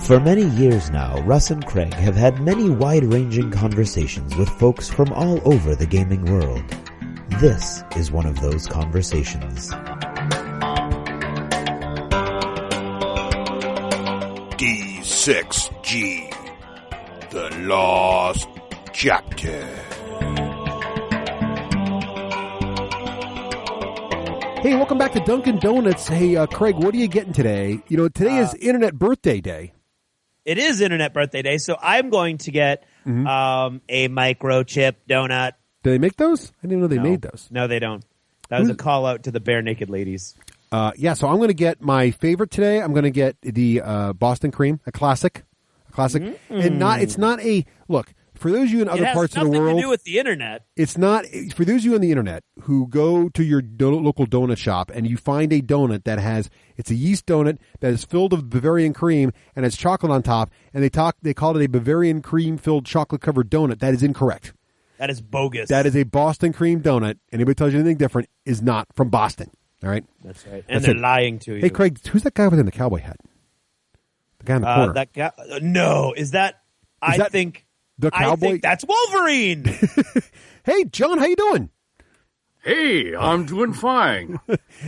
For many years now, Russ and Craig have had many wide-ranging conversations with folks from all over the gaming world. This is one of those conversations. D6G, The Lost Chapter. Hey, welcome back to Dunkin' Donuts. Hey, Craig, what are you getting today? You know, today is Internet Birthday Day. It is Internet Birthday Day, so I'm going to get a microchip donut. Do they make those? I didn't even know they made those. No, they don't. That was a call out to the bare naked ladies. Yeah, so I'm going to get my favorite today. I'm going to get the Boston Cream, a classic. And it's not a look. For those of you in other parts of the world, it has nothing to do with the internet. It's not for those of you on the internet who go to your local donut shop and you find a donut that it's a yeast donut that is filled with Bavarian cream and has chocolate on top, and they call it a Bavarian cream filled chocolate covered donut. That is incorrect. That is bogus. That is a Boston cream donut. Anybody tells you anything different is not from Boston. All right, that's right, and they're lying to you. Hey, Craig, who's that guy within the cowboy hat? The guy in the corner. That guy? No, is that? I think. The cowboy? I think that's Wolverine. Hey, John, how you doing? Hey, I'm doing fine.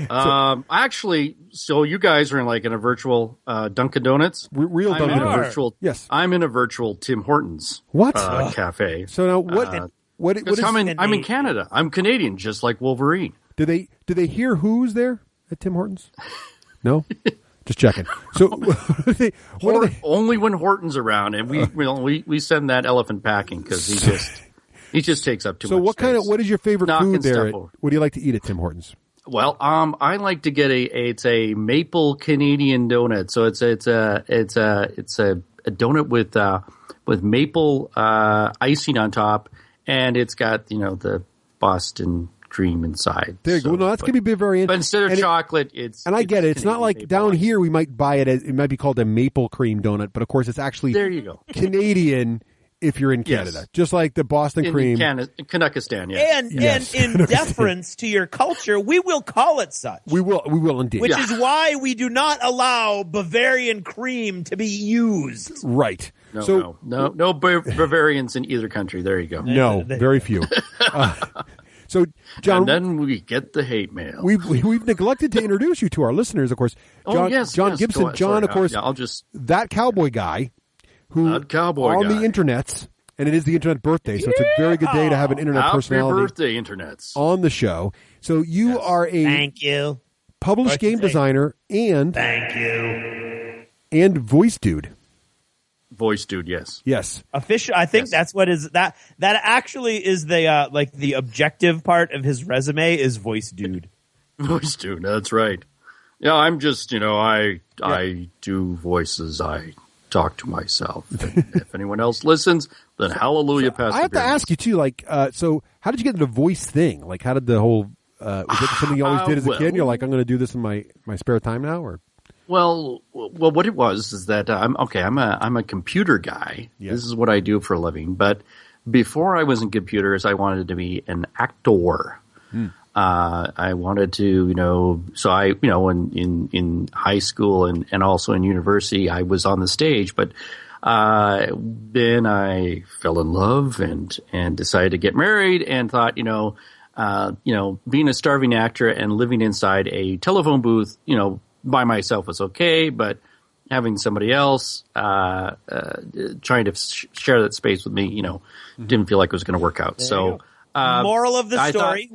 Actually, so you guys are in a virtual Dunkin' Donuts? Real Dunkin' Donuts. Yes. I'm in a virtual Tim Hortons cafe. So now what is I'm in Canada. I'm Canadian, just like Wolverine. Do they hear who's there at Tim Hortons? No? Just checking. So, only when Horton's around, and we send that elephant packing because he just takes up too much space. What is your favorite food there? What do you like to eat at Tim Hortons? Well, I like to get a maple Canadian donut. So it's a donut with maple icing on top, and it's got the Boston cream inside. There you go. No, that's going to be Bavarian. But instead of chocolate, and I get it. It's not like down here we might buy it as it might be called a maple cream donut, but of course it's actually there you go. Canadian if you're in Canada, yes. Just like the Boston cream. Kanakistan, yes. And in deference to your culture, we will call it such. We will indeed. Which is why we do not allow Bavarian cream to be used. Right. No Bavarians in either country. There you go. No, very few. So, John, and then we get the hate mail. We've neglected to introduce you to our listeners, of course. John Gibson. John, of course, that cowboy guy who on the internets, and it is the internet birthday, so it's a very good day to have an internet personality. Happy birthday, internets, on the show. So you are a published game designer and voice dude. Voice dude, yes. Yes. Official. I think that's what is that actually is the the objective part of his resume is voice dude. Voice dude, that's right. Yeah, I'm just, I do voices. I talk to myself. If anyone else listens, then hallelujah, Pastor. I have to ask you too, so how did you get into the voice thing? Like, how did the whole was it something you always did as a kid? You're like, I'm going to do this in my spare time now, or? Well, what it was is that I'm a computer guy. Yeah. This is what I do for a living. But before I was in computers, I wanted to be an actor. I wanted to, so I, in high school and also in university, I was on the stage. But then I fell in love and decided to get married and thought, being a starving actor and living inside a telephone booth, by myself was okay, but having somebody else trying to share that space with me, didn't feel like it was going to work out. So, moral of the story: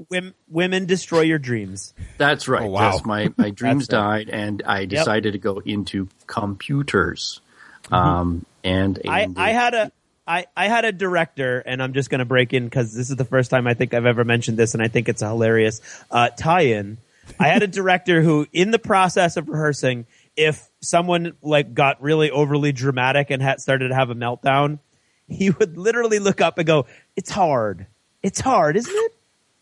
women destroy your dreams. That's right. Oh, wow. Yes, my dreams died, and I decided to go into computers. I had a director, and I'm just going to break in because this is the first time I think I've ever mentioned this, and I think it's a hilarious tie-in. I had a director who, in the process of rehearsing, if someone got really overly dramatic and started to have a meltdown, he would literally look up and go, "It's hard. It's hard, isn't it?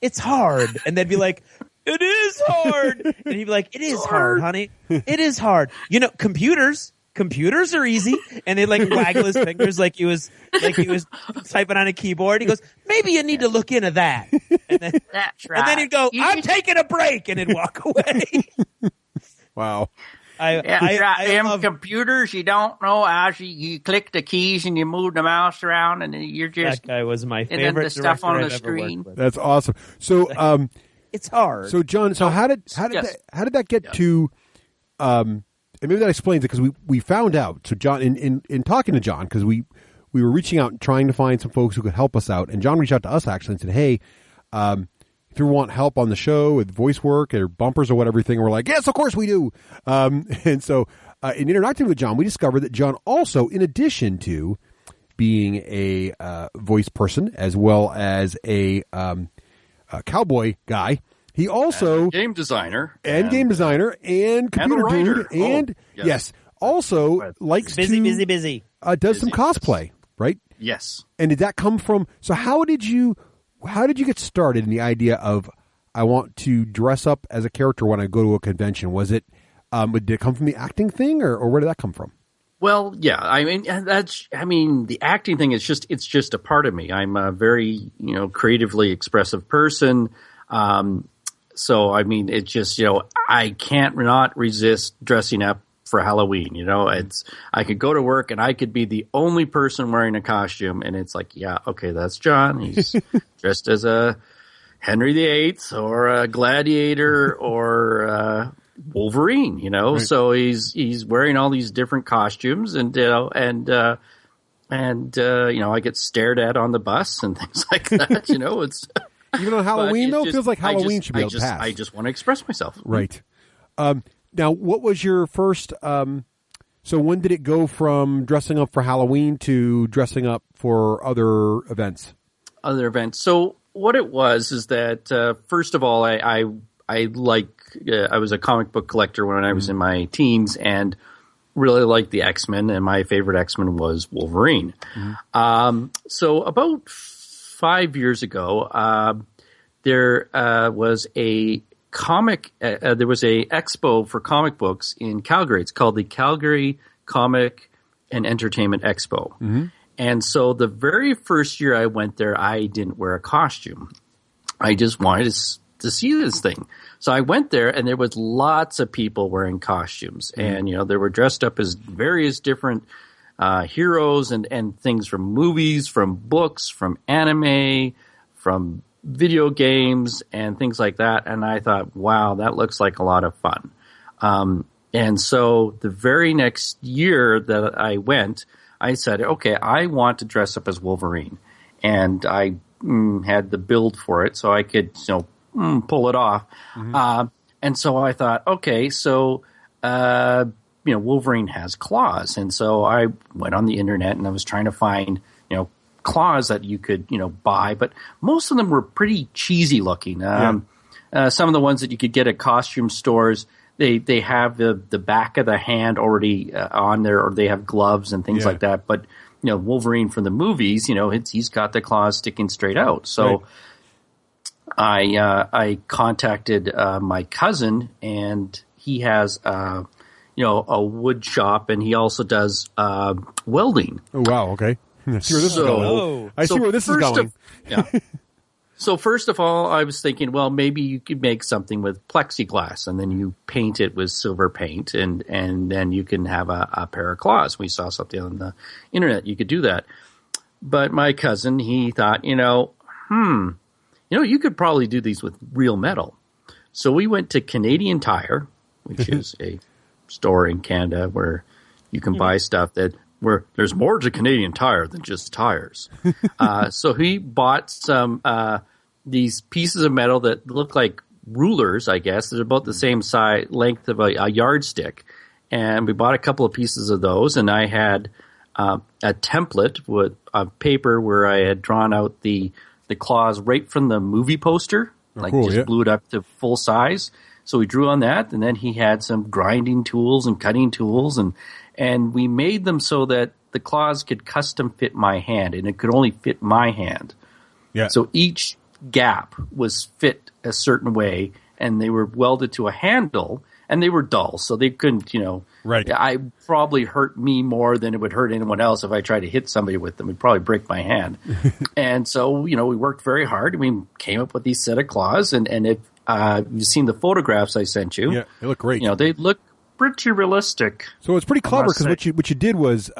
It's hard." And they'd be like, "It is hard." And he'd be like, "It is hard, honey. It is hard. Computers are easy." And they'd waggle his fingers like he was typing on a keyboard. He goes, "Maybe you need to look into that." And then, that's right. And then he'd go, "I'm taking a break," and he'd walk away. Wow. Computers, you don't know how you click the keys and you move the mouse around, and you're just that guy was my favorite. And then the stuff on the I've screen. That's awesome. So, it's hard. So, John, how did that get to? And maybe that explains it, because we found out. So, John, in talking to John, because we were reaching out and trying to find some folks who could help us out, and John reached out to us actually and said, "Hey, if you want help on the show with voice work or bumpers or whatever," and we're like, "Yes, of course we do." And so, in interacting with John, we discovered that John also, in addition to being a voice person as well as a cowboy guy, he also game designer and computer dude, and yes, also likes busy. Does some cosplay, right? Yes. And did that come from? So how did you get started in the idea of, I want to dress up as a character when I go to a convention? Was it did it come from the acting thing, or where did that come from? Well, yeah, the acting thing is just a part of me. I'm a very, creatively expressive person. So, it's just, I can't not resist dressing up for Halloween. I could go to work and I could be the only person wearing a costume, and it's like, yeah, okay, that's John. He's dressed as a Henry VIII or a gladiator or Wolverine, Right. So he's wearing all these different costumes, and I get stared at on the bus and things like that. It's even on Halloween it feels like Halloween should be able to pass. I just want to express myself, right? Now, what was your first? So when did it go from dressing up for Halloween to dressing up for other events? Other events. So what it was is that first of all, I was a comic book collector when I was in my teens, and really liked the X-Men, and my favorite X-Men was Wolverine. So about 5 years ago, there was a expo for comic books in Calgary. It's called the Calgary Comic and Entertainment Expo. And so the very first year I went there, I didn't wear a costume. I just wanted to see this thing. So I went there, and there was lots of people wearing costumes, and they were dressed up as various different heroes and things from movies, from books, from anime, from video games, and things like that. And I thought, wow, that looks like a lot of fun. And so the very next year that I went, I said, okay, I want to dress up as Wolverine, and I had the build for it, so I could pull it off. And so I thought, okay, so Wolverine has claws, and so I went on the internet and I was trying to find claws that you could buy, but most of them were pretty cheesy looking. Some of the ones that you could get at costume stores, they have the back of the hand already on there, or they have gloves and things like that. But Wolverine from the movies, he's got the claws sticking straight out. So I contacted my cousin, and he has a wood shop, and he also does welding. Oh wow! Okay, I see where this is going. I see where this is going. So first of all, I was thinking, well, maybe you could make something with plexiglass, and then you paint it with silver paint, and then you can have a pair of claws. We saw something on the internet. You could do that. But my cousin, he thought, you could probably do these with real metal. So we went to Canadian Tire, which is a store in Canada where you can buy stuff where there's more to Canadian Tire than just tires. So he bought some these pieces of metal that look like rulers, I guess. They're about the same size, length of a yardstick. And we bought a couple of pieces of those, and I had a template with a paper where I had drawn out the claws right from the movie poster, blew it up to full size. So we drew on that, and then he had some grinding tools and cutting tools, and we made them so that the claws could custom fit my hand, and it could only fit my hand. Yeah. So each gap was fit a certain way, and they were welded to a handle, and they were dull, so they couldn't, Right. I probably hurt me more than it would hurt anyone else if I tried to hit somebody with them. It'd probably break my hand. And so, we worked very hard. We came up with these set of claws, and if you've seen the photographs I sent you. Yeah, they look great. They look pretty realistic. So it's pretty clever because what you did was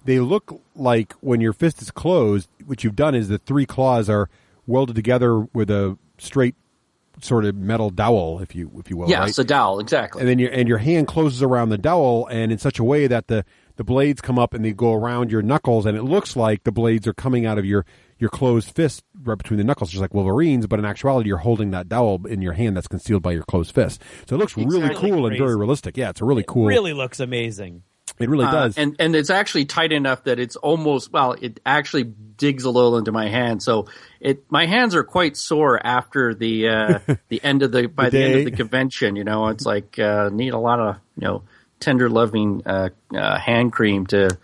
they look like when your fist is closed. What you've done is the three claws are welded together with a straight sort of metal dowel, if you will. Yeah, right? it's a dowel, exactly. And then your hand closes around the dowel, and in such a way that the blades come up and they go around your knuckles, and it looks like the blades are coming out of your closed fist right between the knuckles, just like Wolverine's, but in actuality, you're holding that dowel in your hand that's concealed by your closed fist. So it looks really cool and very realistic. Yeah, it's a really cool. It really looks amazing. It really does. And it's actually tight enough that it's almost, well, it actually digs a little into my hand. So my hands are quite sore after the end of the end of the convention. You know, it's like need a lot of tender loving hand cream to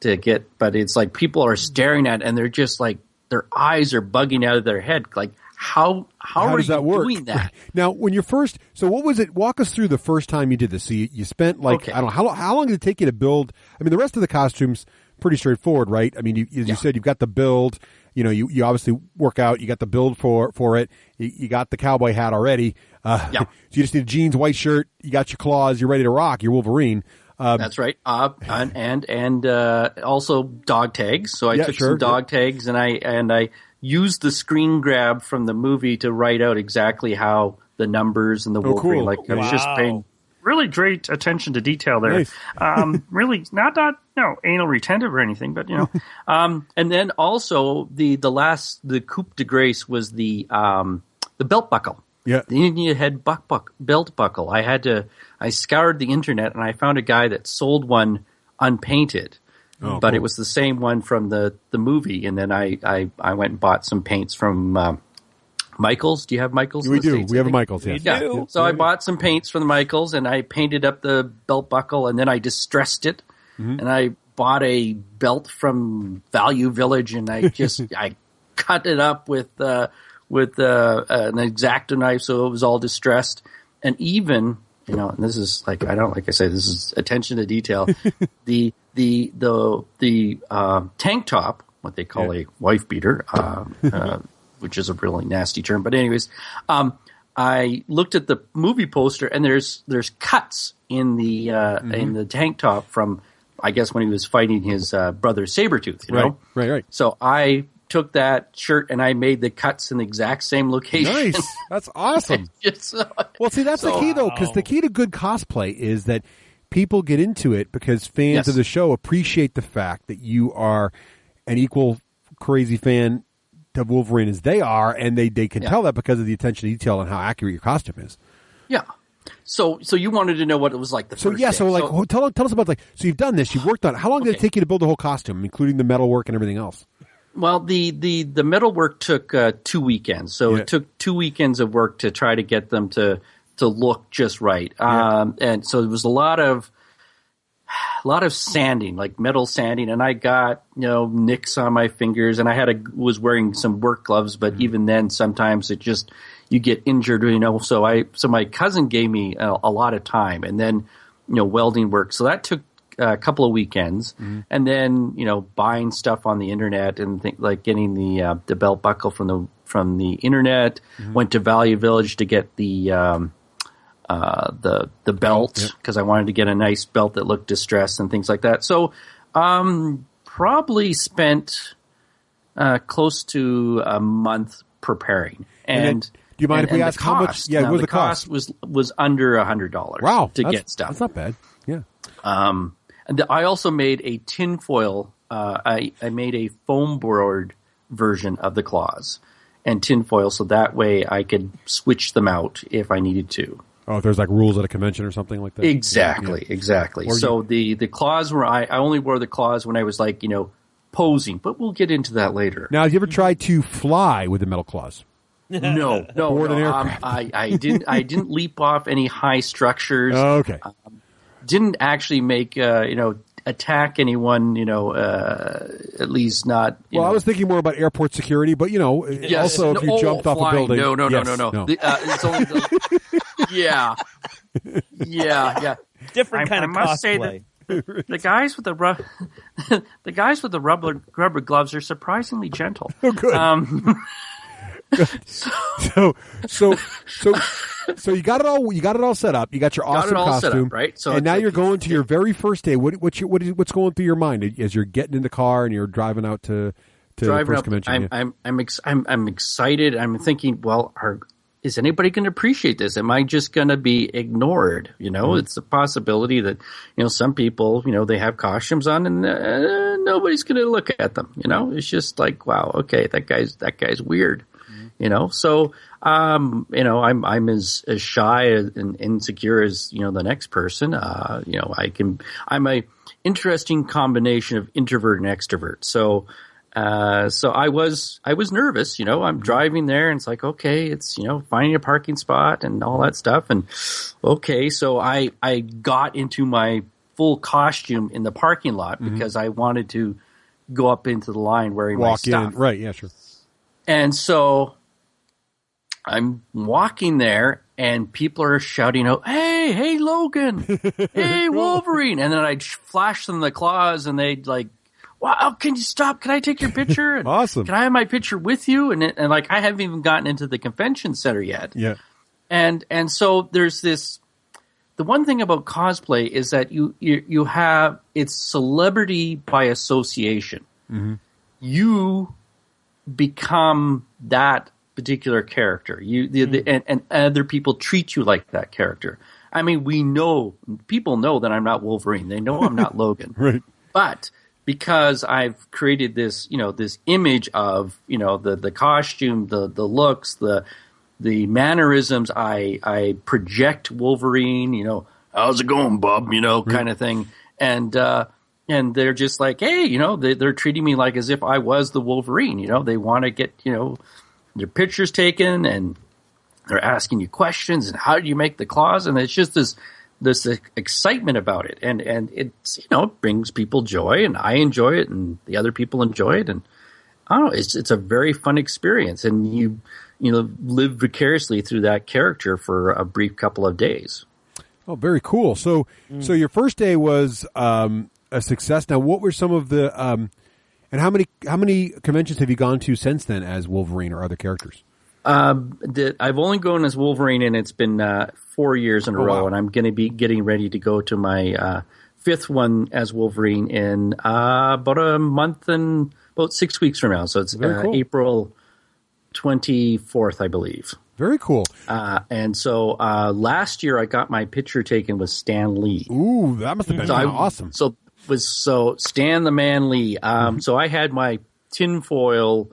get, but it's like people are staring at it and they're just like their eyes are bugging out of their head. Like how does that work? Doing that? Now, when you're first, so what was it? Walk us through the first time you did this. So you spent I don't know how long did it take you to build? I mean, the rest of the costumes pretty straightforward, right? I mean, you said you've got the build. You know, you obviously work out. You got the build for it. You got the cowboy hat already. So you just need jeans, white shirt. You got your claws. You're ready to rock. You're Wolverine. That's right. And also dog tags. So I took some dog tags and I used the screen grab from the movie to write out exactly how the numbers and the Wolverine. Cool. Like I was just paying really great attention to detail there. Nice. Really not anal retentive or anything, but and then also the coup de grace was the belt buckle. Yeah. The Indian head belt buckle. I scoured the internet and I found a guy that sold one unpainted. But it was the same one from the movie, and then I went and bought some paints from Michael's. Do you have Michael's? We do. We have a Michael's, yes. Yeah. So I bought some paints from the Michael's, and I painted up the belt buckle, and then I distressed it, and I bought a belt from Value Village, and I cut it up with an X-Acto knife, so it was all distressed, and even and this is like this is attention to detail. the tank top, what they call a wife beater, which is a really nasty term. But anyways, I looked at the movie poster and there's cuts in the tank top from, I guess, when he was fighting his brother Sabretooth, you know? Right. So I took that shirt and I made the cuts in the exact same location. Nice. That's awesome. Well, see, that's the key, though, because the key to good cosplay is that people get into it because fans of the show appreciate the fact that you are an equal crazy fan of Wolverine as they are, and they can tell that because of the attention to detail and how accurate your costume is. Yeah. So you wanted to know what it was like the first day. So tell us about, so you've done this, you've worked on it. How long did it take you to build the whole costume, including the metalwork and everything else? Well, the metalwork took 2 weekends, so it took 2 weekends of work to try to get them to look just right. And so there was a lot of sanding, like metal sanding, and I got nicks on my fingers, and I was wearing some work gloves, but even then, sometimes you get injured, So my cousin gave me a lot of time, and then welding work. So that took a couple of weekends, and then buying stuff on the internet and like getting the belt buckle from the internet. Went to Value Village to get the belt because I wanted to get a nice belt that looked distressed and things like that. So probably spent close to a month preparing. And do you mind if we ask how much? Yeah, what was the cost? Was under $100. Wow, to get stuff. That's not bad. Yeah. And I also made a tinfoil. I made a foam board version of the claws and tinfoil, so that way I could switch them out if I needed to. Oh, if there's like rules at a convention or something like that. Exactly. So the claws I only wore the claws when I was like posing, but we'll get into that later. Now, have you ever tried to fly with the metal claws? No. I didn't leap off any high structures. Oh, okay. Didn't actually make attack anyone. At least not. Well, I was thinking more about airport security, but also if you jumped off a building. No. It's only yeah. Different kind of I must say cosplay. that the guys with the rubber gloves are surprisingly gentle. Oh, good. So So you got it all set up. You got your awesome costume, set up, right? So and now you're going to your very first day. What's going through your mind as you're getting in the car and you're driving out to the first convention? I'm excited. I'm thinking, well, is anybody going to appreciate this? Am I just going to be ignored? It's a possibility that, some people, they have costumes on and nobody's going to look at them. It's just like, wow, okay, that guy's weird. So, I'm as shy and insecure as, the next person. I'm a interesting combination of introvert and extrovert. So I was nervous, I'm driving there and it's like, okay, it's, finding a parking spot and all that stuff. And okay, so I got into my full costume in the parking lot because I wanted to go up into the line wearing my stuff. Right. Yeah, sure. And so I'm walking there and people are shouting out, hey, Logan, hey, Wolverine. And then I'd flash them the claws and they'd like, wow, can you stop? Can I take your picture? And awesome. Can I have my picture with you? And like, I haven't even gotten into the convention center yet. Yeah. And so there's this, the one thing about cosplay is that you have, it's celebrity by association. Mm-hmm. You become that particular character. And other people treat you like that character. I mean, people know that I'm not Wolverine. They know I'm not Logan. Right. But because I've created this, this image of, the costume, the looks, the mannerisms, I project Wolverine, how's it going, bub, kind of thing. And they're just like, hey, they're treating me like as if I was the Wolverine, they want to get, their pictures taken and they're asking you questions and how do you make the claws? And it's just this excitement about it, and it's it brings people joy, and I enjoy it, and the other people enjoy it, and I don't know, it's a very fun experience, and you live vicariously through that character for a brief couple of days. Oh, very cool. So your first day was a success. Now, what were some of the and how many conventions have you gone to since then as Wolverine or other characters? I've only gone as Wolverine, and it's been 4 years in a row, and I'm going to be getting ready to go to my fifth one as Wolverine in about a month and about 6 weeks from now. So it's cool. April 24th, I believe. Very cool. And so last year I got my picture taken with Stan Lee. Ooh, that must have been awesome. So Stan the Man Lee. So I had my tinfoil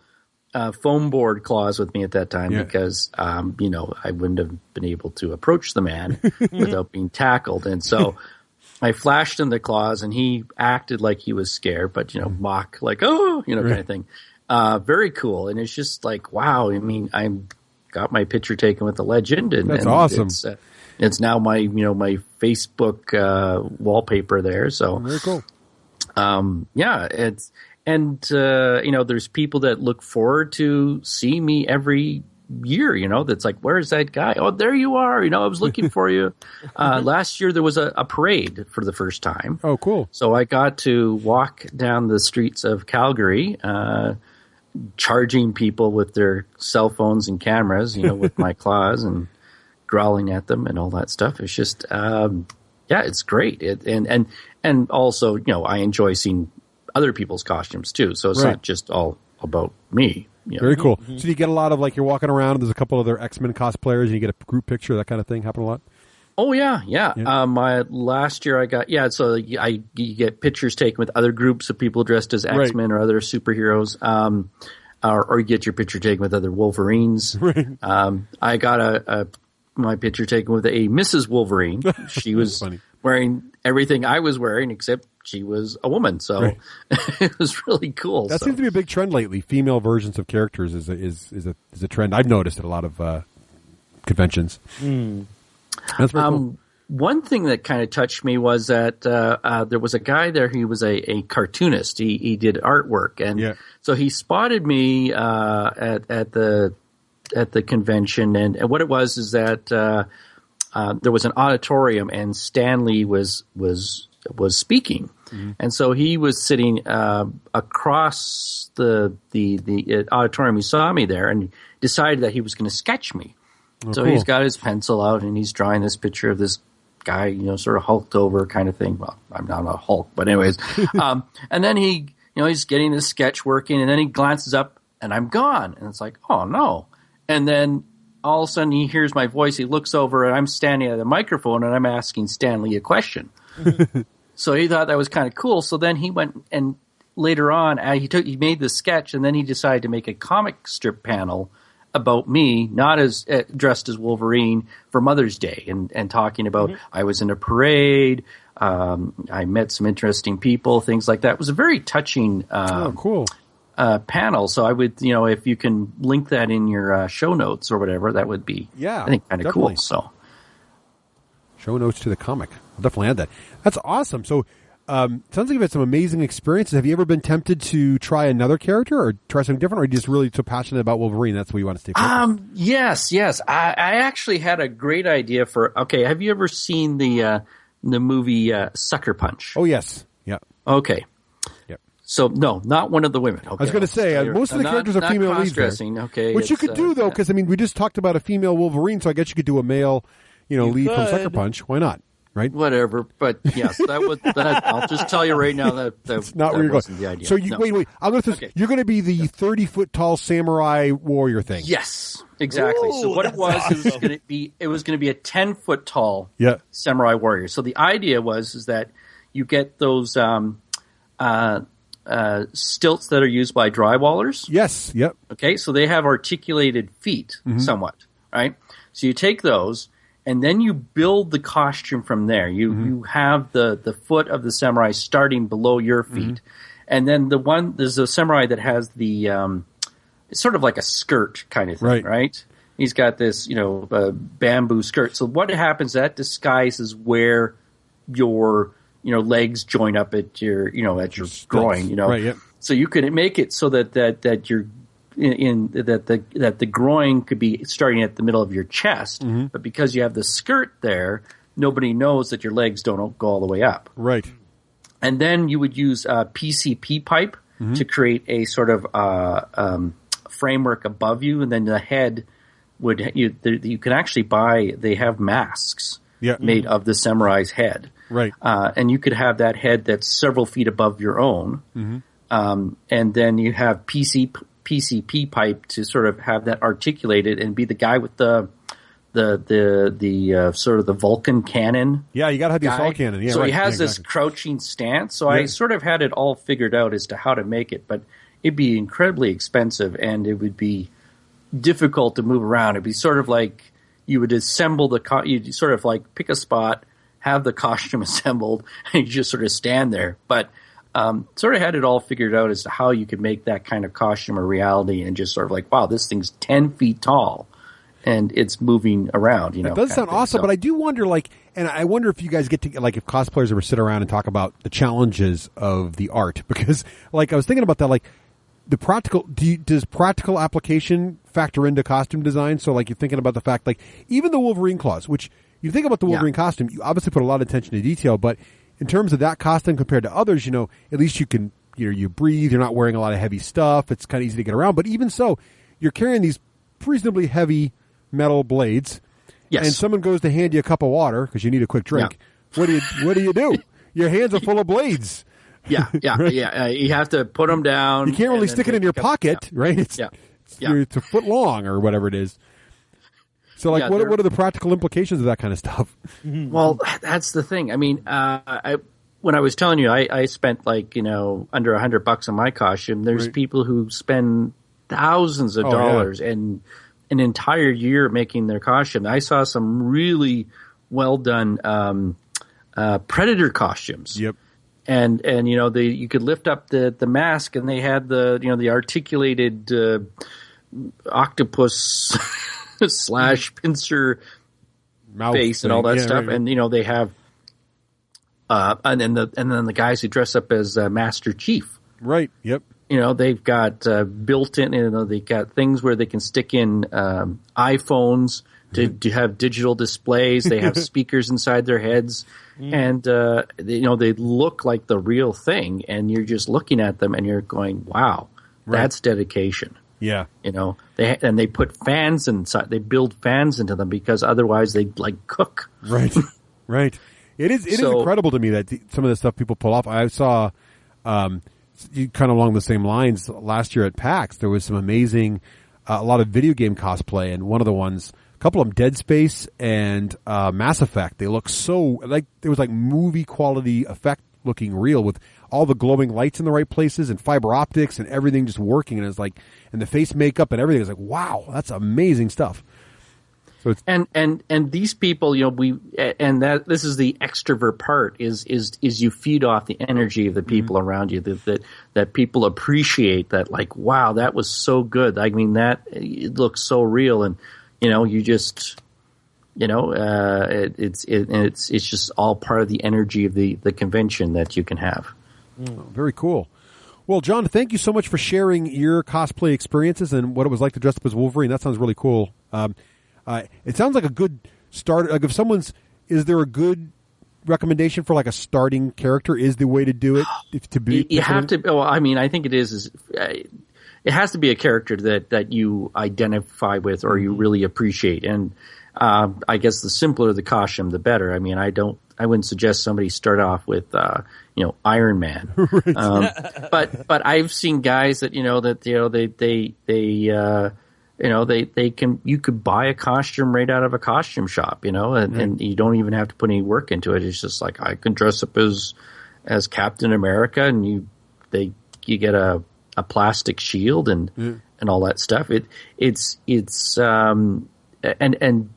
foam board claws with me at that time because, I wouldn't have been able to approach the man without being tackled. And so I flashed him the claws and he acted like he was scared, but, mock like, oh, kind of thing. Very cool. And it's just like, wow. I mean, I got my picture taken with the legend. And that's awesome. It's now my, my Facebook wallpaper there. So very cool. There's people that look forward to see me every year, that's like, where's that guy? Oh, there you are. I was looking for you. Last year there was a parade for the first time. Oh, cool. So I got to walk down the streets of Calgary, charging people with their cell phones and cameras, with my claws and growling at them and all that stuff. It's just, it's great. And also, I enjoy seeing other people's costumes too. So it's not just all about me. Very cool. Mm-hmm. So you get a lot of you're walking around and there's a couple other X-Men cosplayers and you get a group picture, that kind of thing happen a lot? Oh yeah. My last year I got, so you get pictures taken with other groups of people dressed as X-Men or other superheroes. Or you get your picture taken with other Wolverines. Right. I got my picture taken with a Mrs. Wolverine. She was wearing everything I was wearing except she was a woman. So it was really cool. That seems to be a big trend lately. Female versions of characters is a trend I've noticed at a lot of conventions. That's very cool. One thing that kind of touched me was that there was a guy there. He was a cartoonist. He did artwork, and so he spotted me at the convention. And what it was is that there was an auditorium, and Stanley was speaking, and so he was sitting across the auditorium. He saw me there, and decided that he was going to sketch me. So cool. he's got his pencil out and he's drawing this picture of this guy, sort of hulked over kind of thing. Well, I'm not a Hulk, but anyways. And then he's getting this sketch working, and then he glances up and I'm gone. And it's like, oh no. And then all of a sudden he hears my voice. He looks over and I'm standing at the microphone and I'm asking Stanley a question. So he thought that was kind of cool. So then he went and later on he made the sketch, and then he decided to make a comic strip panel about me, not as dressed as Wolverine, for Mother's Day, and talking about I was in a parade, I met some interesting people, things like that. It was a very touching cool. Panel. So I would, if you can link that in your show notes or whatever, that would be, I think, kind of cool. So show notes to the comic. I'll definitely add that. That's awesome. So sounds like you've had some amazing experiences. Have you ever been tempted to try another character or try something different, or are you just really so passionate about Wolverine that's what you want to stay focused? Yes. I actually had a great idea for. Okay, have you ever seen the movie Sucker Punch? Oh yes, yeah. Okay. Yep. So no, not one of the women. Okay, I was going to say most of the characters are female leads there. Okay, which you could do though, because we just talked about a female Wolverine, so I guess you could do a male, lead from Sucker Punch. Why not? Right? Whatever, but yes, that was. I'll just tell you right now that's not where you're going. The idea. So wait. I'm going to. Okay. You're going to be the 30-foot tall samurai warrior thing. Yes, exactly. Ooh, so what it was, awesome. it was going to be a 10-foot tall samurai warrior. So the idea is that you get those stilts that are used by drywallers. Yes. Yep. Okay, so they have articulated feet somewhat, right? So you take those. And then you build the costume from there. You have the foot of the samurai starting below your feet. And then there's a samurai that has the, it's sort of like a skirt kind of thing, right? He's got this, bamboo skirt. So what happens, that disguises where your, legs join up at your, at your groin, Right, yep. So you can make it so that you're, that the groin could be starting at the middle of your chest, but because you have the skirt there, nobody knows that your legs don't go all the way up. Right. And then you would use PCP pipe to create a sort of framework above you, and then the head you can actually buy. They have masks made of the samurai's head, right? And you could have that head that's several feet above your own, and then you have PCP pipe to sort of have that articulated and be the guy with the sort of the Vulcan cannon. Yeah, you got to have the assault cannon. Yeah, so right. he has this crouching stance. So I sort of had it all figured out as to how to make it, but it'd be incredibly expensive and it would be difficult to move around. It'd be sort of like you would assemble you'd sort of like pick a spot, have the costume assembled, and you just sort of stand there. But sort of had it all figured out as to how you could make that kind of costume a reality, and just sort of like, wow, this thing's 10 feet tall and it's moving around. It does sound awesome, but I do wonder, and I wonder if you guys get to, if cosplayers ever sit around and talk about the challenges of the art, because, I was thinking about that, the practical, does practical application factor into costume design? So, you're thinking about the fact, even the Wolverine claws, which you think about the Wolverine costume, you obviously put a lot of attention to detail, but in terms of that costume compared to others, at least you can, you breathe, you're not wearing a lot of heavy stuff, it's kind of easy to get around. But even so, you're carrying these reasonably heavy metal blades, and someone goes to hand you a cup of water because you need a quick drink. Yeah. What do you do? Your hands are full of blades. Yeah. You have to put them down. You can't really stick it in your pocket, right? It's a foot long or whatever it is. So, what are the practical implications of that kind of stuff? Well, that's the thing. I mean, when I was telling you, I spent under $100 on my costume. There's people who spend thousands of dollars and an entire year making their costume. I saw some really well done Predator costumes. Yep. And you could lift up the mask, and they had the articulated octopus / pincer mouth face and all that stuff. Right. And they have and then the guys who dress up as Master Chief. Right. Yep. They've got built in. They got things where they can stick in iPhones to have digital displays. They have speakers inside their heads, and they look like the real thing. And you're just looking at them, and you're going, "Wow, that's dedication." Yeah. You know, they put fans inside. They build fans into them because otherwise they like cook. Right. Right. It is incredible to me that some of the stuff people pull off. I saw, kind of along the same lines last year at PAX, there was some amazing, a lot of video game cosplay, and one of the ones, a couple of them, Dead Space and Mass Effect. They look so like it was like movie quality effect looking real with all the glowing lights in the right places and fiber optics and everything just working. And it's like, and the face makeup and everything is like, wow, that's amazing stuff. So it's, and these people, you know, this is the extrovert part is you feed off the energy of the people around you that people appreciate that, like, wow, that was so good. I mean, it looks so real. And, you know, you just, you know, it's just all part of the energy of the convention that you can have. Very cool. Well, John, thank you so much for sharing your cosplay experiences and what it was like to dress up as Wolverine. That sounds really cool. It sounds like a good start. Like is there a good recommendation for like a starting character? Is the way to do it you have to? Well, I mean, I think it is. It has to be a character that you identify with or you really appreciate. And I guess the simpler the costume, the better. I mean, I wouldn't suggest somebody start off with Iron Man. But I've seen guys that you could buy a costume right out of a costume shop, and you don't even have to put any work into it. It's just like, I can dress up as Captain America, and you get a plastic shield and all that stuff. And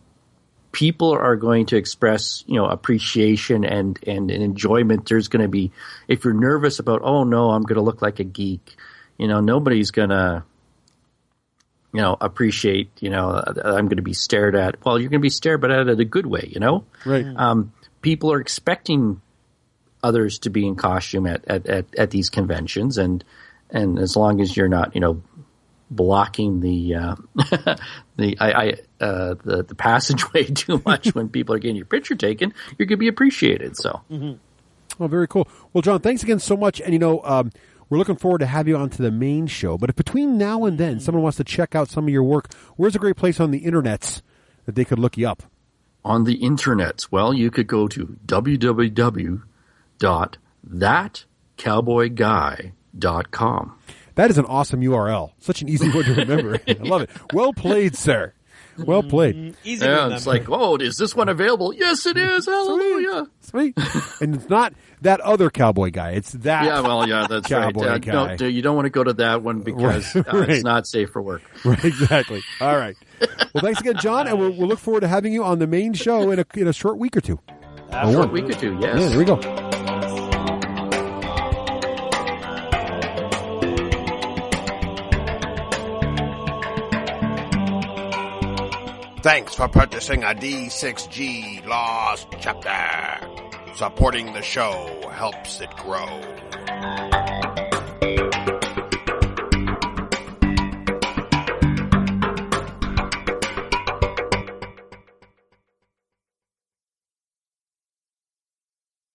people are going to express, appreciation and enjoyment. There's going to be, if you're nervous about, oh no, I'm going to look like a geek, nobody's going to, appreciate, I'm going to be stared at. Well, you're going to be stared at in a good way, Right. People are expecting others to be in costume at these conventions, and as long as you're not, blocking the passageway too much when people are getting your picture taken, you're going to be appreciated. So, Oh, very cool. Well, John, thanks again so much. And we're looking forward to have you onto the main show. But if between now and then someone wants to check out some of your work, where's a great place on the internet that they could look you up? On the internet, well, you could go to www.thatcowboyguy.com. That is an awesome URL. Such an easy one to remember. I love it. Well played, sir. Well played. Easy to remember. It's like, oh, is this one available? Yes, it is. Hallelujah. Sweet. And it's not that other cowboy guy. It's that. Yeah, well, yeah, that's cowboy right. guy. No, you don't want to go to that one because Right. it's not safe for work. Right, exactly. All right. Well, thanks again, John, and we'll look forward to having you on the main show in a short week or two. A short week or two, yes. Yeah, there we go. Thanks for purchasing a D6G Lost Chapter. Supporting the show helps it grow.